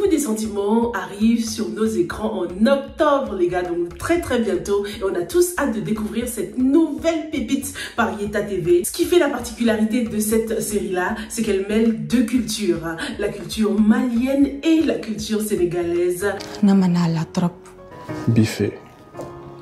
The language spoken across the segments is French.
goût des sentiments arrive sur nos écrans en octobre, les gars, donc très bientôt. Et on a tous hâte de découvrir cette nouvelle pépite par Yeta TV. Ce qui fait la particularité de cette série-là, c'est qu'elle mêle deux cultures, hein, la culture malienne et la culture sénégalaise. Biffé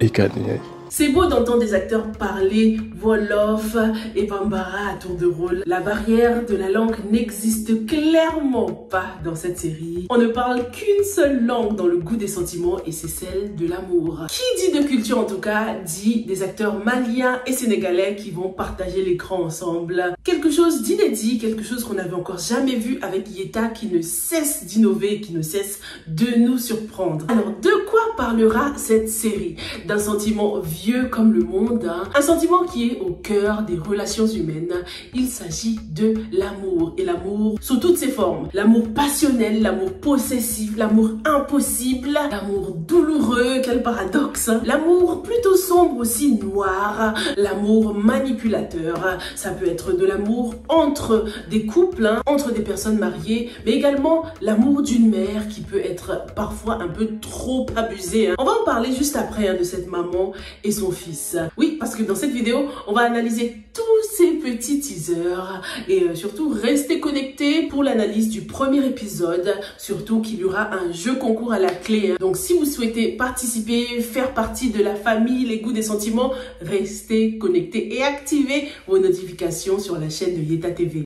et Kanye. C'est beau d'entendre des acteurs parler Wolof et Bambara à tour de rôle. La barrière de la langue n'existe clairement pas dans cette série. On ne parle qu'une seule langue dans le goût des sentiments et c'est celle de l'amour. Qui dit de culture en tout cas, dit des acteurs maliens et sénégalais qui vont partager l'écran ensemble. Quelque chose d'inédit, quelque chose qu'on n'avait encore jamais vu avec Yeta qui ne cesse d'innover, qui ne cesse de nous surprendre. Alors de quoi parlera cette série? D'un sentiment vieux comme le monde, hein. Un sentiment qui est au cœur des relations humaines. Il s'agit de l'amour, et l'amour sous toutes ses formes. L'amour passionnel, l'amour possessif, l'amour impossible, l'amour douloureux, quel paradoxe. L'amour plutôt sombre aussi, noir, l'amour manipulateur. Ça peut être de l'amour entre des couples, hein, entre des personnes mariées, mais également l'amour d'une mère qui peut être parfois un peu trop abusée, hein. On va en parler juste après, hein, de cette maman et son fils. Oui, parce que dans cette vidéo, on va analyser tous ces petits teasers et surtout restez connectés pour l'analyse du premier épisode, surtout qu'il y aura un jeu concours à la clé. Donc si vous souhaitez participer, faire partie de la famille Les Goûts des Sentiments, restez connectés et activez vos notifications sur la chaîne de Yeta TV.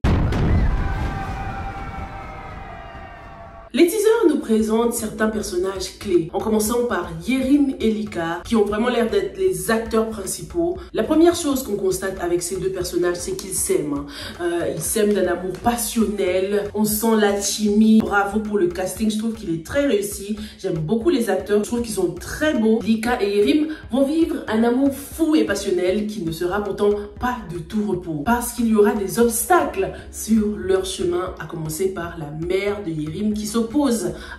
Les teasers nous présentent certains personnages clés, en commençant par Yerim et Lika, qui ont vraiment l'air d'être les acteurs principaux. La première chose qu'on constate avec ces deux personnages, c'est qu'ils s'aiment. Ils s'aiment d'un amour passionnel, on sent l'alchimie. Bravo pour le casting, je trouve qu'il est très réussi. J'aime beaucoup les acteurs, je trouve qu'ils sont très beaux. Lika et Yerim vont vivre un amour fou et passionnel qui ne sera pourtant pas de tout repos, parce qu'il y aura des obstacles sur leur chemin, à commencer par la mère de Yerim qui s'oppose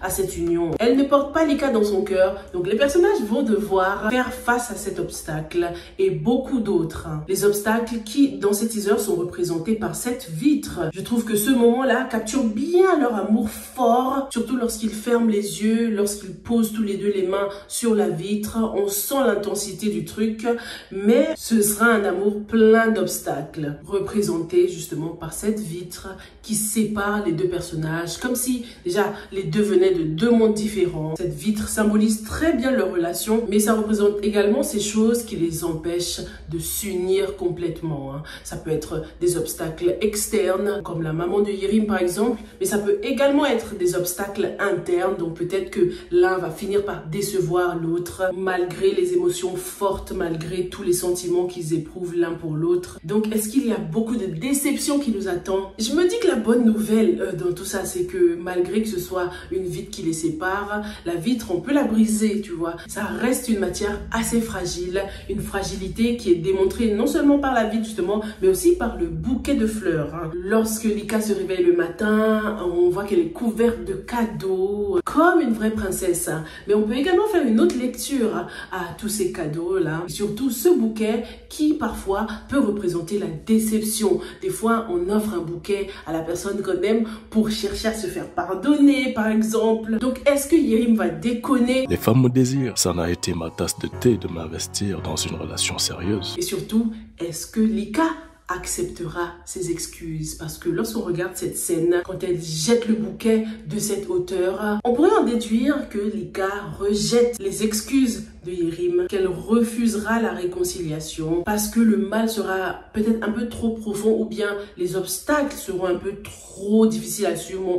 à cette union. Elle ne porte pas Lika dans son cœur, donc les personnages vont devoir faire face à cet obstacle et beaucoup d'autres. Les obstacles qui, dans ces teasers, sont représentés par cette vitre. Je trouve que ce moment-là capture bien leur amour fort, surtout lorsqu'ils ferment les yeux, lorsqu'ils posent tous les deux les mains sur la vitre. On sent l'intensité du truc, mais ce sera un amour plein d'obstacles, représenté justement par cette vitre qui sépare les deux personnages, comme si déjà les deux venaient de deux mondes différents. Cette vitre symbolise très bien leur relation, mais ça représente également ces choses qui les empêchent de s'unir complètement, hein. Ça peut être des obstacles externes, comme la maman de Yerim par exemple, mais ça peut également être des obstacles internes, donc peut-être que l'un va finir par décevoir l'autre, malgré les émotions fortes, malgré tous les sentiments qu'ils éprouvent l'un pour l'autre. Donc est-ce qu'il y a beaucoup de déception qui nous attend? Je me dis que la bonne nouvelle dans tout ça, c'est que malgré que ce soit une vitre qui les sépare, la vitre on peut la briser, tu vois. Ça reste une matière assez fragile, une fragilité qui est démontrée non seulement par la vitre justement, mais aussi par le bouquet de fleurs, hein. Lorsque Lika se réveille le matin, on voit qu'elle est couverte de cadeaux, comme une vraie princesse, hein. Mais on peut également faire une autre lecture à tous ces cadeaux là, et surtout ce bouquet qui parfois peut représenter la déception. Des fois on offre un bouquet à la personne qu'on aime pour chercher à se faire pardonner par exemple. Donc est-ce que Yerim va déconner? Les femmes me désirent, ça n'a été ma tasse de thé de m'investir dans une relation sérieuse. Et surtout, est-ce que Lika acceptera ses excuses? Parce que lorsqu'on regarde cette scène, quand elle jette le bouquet de cette hauteur, on pourrait en déduire que Lika rejette les excuses de Yerim, qu'elle refusera la réconciliation parce que le mal sera peut-être un peu trop profond ou bien les obstacles seront un peu trop difficiles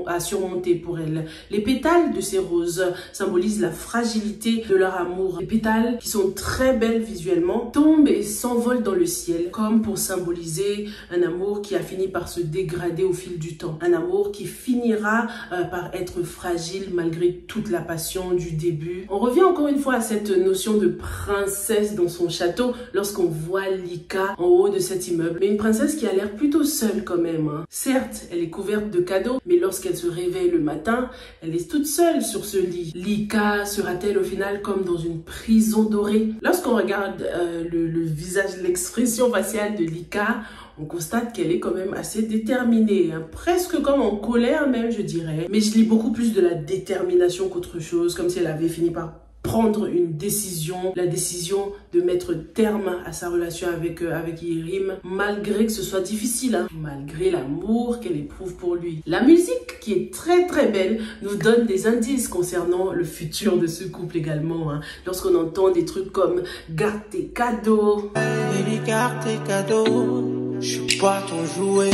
à surmonter pour elle. Les pétales de ces roses symbolisent la fragilité de leur amour. Les pétales qui sont très belles visuellement tombent et s'envolent dans le ciel comme pour symboliser un amour qui a fini par se dégrader au fil du temps. Un amour qui finira par être fragile malgré toute la passion du début. On revient encore une fois à cette notion notion de princesse dans son château lorsqu'on voit Lika en haut de cet immeuble. Mais une princesse qui a l'air plutôt seule quand même, hein. Certes, elle est couverte de cadeaux, mais lorsqu'elle se réveille le matin, elle est toute seule sur ce lit. Lika sera-t-elle au final comme dans une prison dorée? Lorsqu'on regarde le visage, l'expression faciale de Lika, on constate qu'elle est quand même assez déterminée, hein, presque comme en colère même, je dirais. Mais je lis beaucoup plus de la détermination qu'autre chose, comme si elle avait fini par prendre une décision, la décision de mettre terme à sa relation avec Yerim, malgré que ce soit difficile, hein, malgré l'amour qu'elle éprouve pour lui. La musique, qui est très très belle, nous donne des indices concernant le futur de ce couple également, hein. Lorsqu'on entend des trucs comme « Garde tes cadeaux », baby, garde tes cadeaux. Je suis pas ton jouet.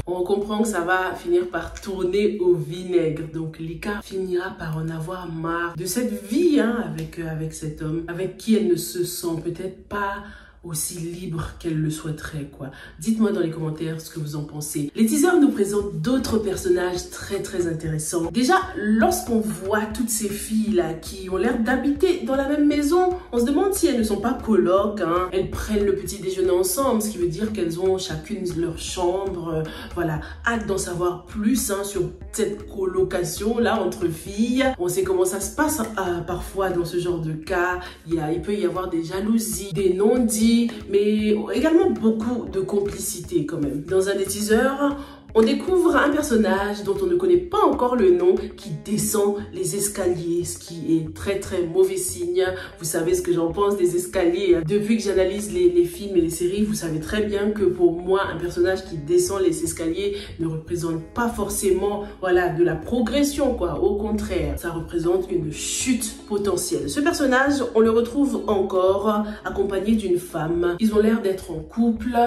On comprend que ça va finir par tourner au vinaigre. Donc Lika finira par en avoir marre de cette vie, hein, avec cet homme, avec qui elle ne se sent peut-être pas aussi libre qu'elle le souhaiterait, quoi. Dites-moi dans les commentaires ce que vous en pensez. Les teasers nous présentent d'autres personnages très très intéressants. Déjà, lorsqu'on voit toutes ces filles-là qui ont l'air d'habiter dans la même maison, on se demande si elles ne sont pas colocs, hein. Elles prennent le petit déjeuner ensemble, ce qui veut dire qu'elles ont chacune leur chambre. Voilà, hâte d'en savoir plus, hein, sur cette colocation-là entre filles. On sait comment ça se passe, parfois dans ce genre de cas. Il peut y avoir des jalousies, des non-dits, mais également beaucoup de complicité quand même. Dans un des teasers, on découvre un personnage dont on ne connaît pas encore le nom qui descend les escaliers, ce qui est très très mauvais signe. Vous savez ce que j'en pense des escaliers. Depuis que j'analyse les films et les séries, vous savez très bien que pour moi, un personnage qui descend les escaliers ne représente pas forcément, voilà, de la progression, quoi. Au contraire, ça représente une chute potentielle. Ce personnage, on le retrouve encore accompagné d'une femme. Ils ont l'air d'être en couple,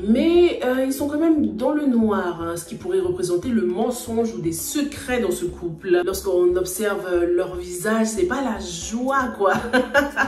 mais ils sont quand même dans le noir, hein, ce qui pourrait représenter le mensonge ou des secrets dans ce couple. Lorsqu'on observe leur visage, c'est pas la joie, quoi.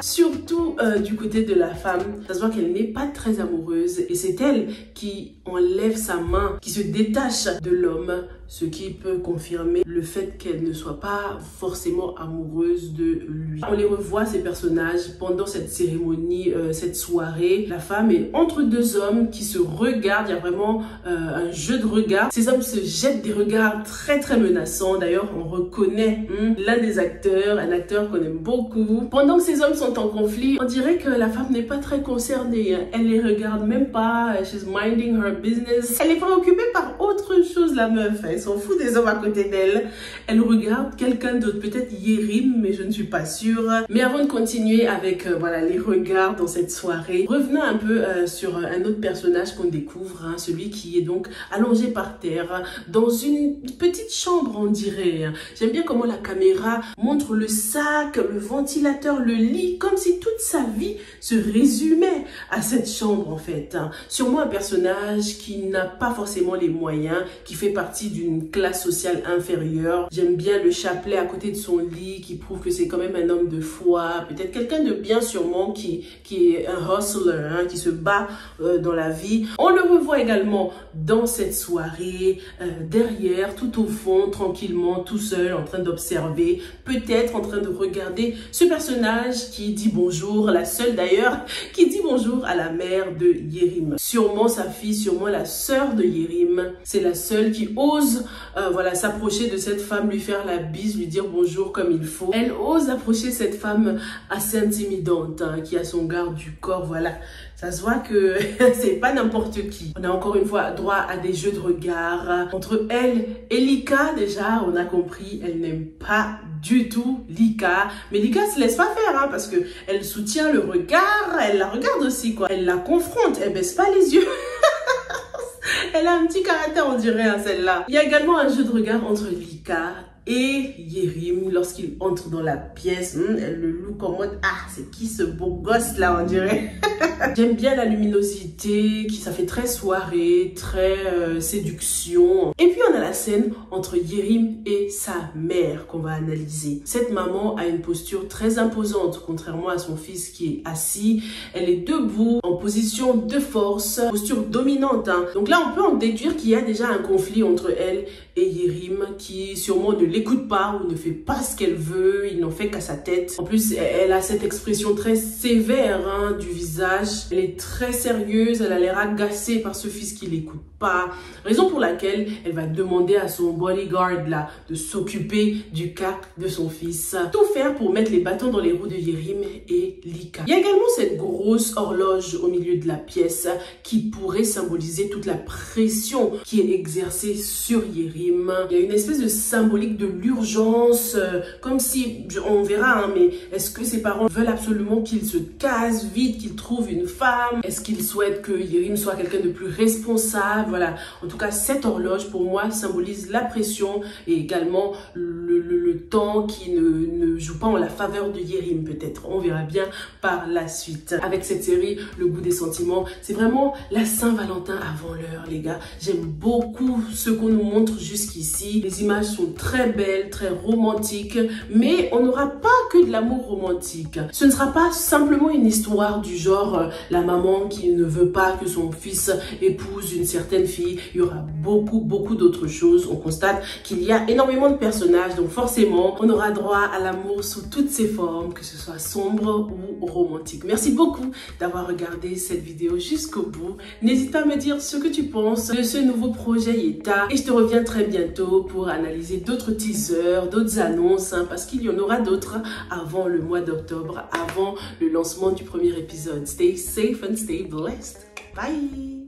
Surtout du côté de la femme, ça se voit qu'elle n'est pas très amoureuse et c'est elle qui enlève sa main, qui se détache de l'homme, ce qui peut confirmer le fait qu'elle ne soit pas forcément amoureuse de lui. On les revoit, ces personnages, pendant cette cérémonie, cette soirée. La femme est entre deux hommes qui se regardent. Il y a vraiment un jeu de regard. Ces hommes se jettent des regards très très menaçants. D'ailleurs, on reconnaît l'un des acteurs, un acteur qu'on aime beaucoup. Pendant que ces hommes sont en conflit, on dirait que la femme n'est pas très concernée. Elle les regarde même pas. She's minding her business. Elle est préoccupée par autre chose, la meuf. Elle s'en fout des hommes à côté d'elle. Elle regarde quelqu'un d'autre, peut-être Yerim, mais je ne suis pas sûre. Mais avant de continuer avec voilà, les regards dans cette soirée, revenons un peu sur un autre personnage qu'on découvre, hein, celui qui est donc allongé par terre dans une petite chambre, on dirait. J'aime bien comment la caméra montre le sac, le ventilateur, le lit, comme si toute sa vie se résumait à cette chambre en fait. Sûrement un personnage qui n'a pas forcément les moyens, qui fait partie d'une classe sociale inférieure. J'aime bien le chapelet à côté de son lit qui prouve que c'est quand même un homme de foi, peut-être quelqu'un de bien sûrement qui est un hustler, hein, qui se bat dans la vie. On le revoit également dans cette soirée, derrière, tout au fond, tranquillement, tout seul, en train d'observer, peut-être en train de regarder ce personnage qui dit bonjour, la seule d'ailleurs, qui dit bonjour à la mère de Yerim. Sûrement sa fille, sûrement la sœur de Yerim. C'est la seule qui ose voilà, s'approcher de cette femme, lui faire la bise, lui dire bonjour comme il faut. Elle ose approcher cette femme assez intimidante, hein, qui a son garde du corps, voilà. Ça se voit que c'est pas n'importe qui. On a encore une fois droit à des jeux de regard. Entre elle et Lika, déjà, on a compris, elle n'aime pas du tout Lika. Mais Lika se laisse pas faire, hein, parce que elle soutient le regard, elle la regarde aussi, quoi. Elle la confronte, elle baisse pas les yeux. Elle a un petit caractère, on dirait, hein, celle-là. Il y a également un jeu de regard entre Lika et Yerim lorsqu'il entre dans la pièce. Elle le look en mode, ah, c'est qui ce beau gosse là, on dirait. J'aime bien la luminosité, ça fait très soirée, très séduction. Et puis on a la scène entre Yerim et sa mère qu'on va analyser. Cette maman a une posture très imposante, contrairement à son fils qui est assis. Elle est debout, en position de force, posture dominante. Donc là, on peut en déduire qu'il y a déjà un conflit entre elle et Yerim qui sûrement ne l'écoute pas ou ne fait pas ce qu'elle veut, il n'en fait qu'à sa tête. En plus, elle a cette expression très sévère du visage. Elle est très sérieuse, elle a l'air agacée par ce fils qui l'écoute pas. Raison pour laquelle elle va demander à son bodyguard là de s'occuper du cas de son fils. Tout faire pour mettre les bâtons dans les roues de Yerim et Lika. Il y a également cette grosse horloge au milieu de la pièce qui pourrait symboliser toute la pression qui est exercée sur Yerim. Il y a une espèce de symbolique de l'urgence, comme si, on verra, mais est-ce que ses parents veulent absolument qu'il se case vite, qu'il trouve une femme? Est-ce qu'ils souhaitent que Yerim soit quelqu'un de plus responsable? Voilà, en tout cas, cette horloge, pour moi, symbolise la pression et également le temps qui ne joue pas en la faveur de Yerim, peut-être. On verra bien par la suite. Avec cette série, Le goût des sentiments, c'est vraiment la Saint-Valentin avant l'heure, les gars. J'aime beaucoup ce qu'on nous montre jusqu'ici. Les images sont très belles, très romantiques, mais on n'aura pas que de l'amour romantique. Ce ne sera pas simplement une histoire du genre la maman qui ne veut pas que son fils épouse une certaine fille. Il y aura beaucoup d'autres choses. On constate qu'il y a énormément de personnages, donc forcément, on aura droit à l'amour sous toutes ses formes, que ce soit sombre ou romantique. Merci beaucoup d'avoir regardé cette vidéo jusqu'au bout. N'hésite pas à me dire ce que tu penses de ce nouveau projet Yeta. Et je te reviens très bientôt pour analyser d'autres teasers, d'autres annonces, parce qu'il y en aura d'autres avant le mois d'octobre, avant le lancement du premier épisode. Stay safe and stay blessed. Bye!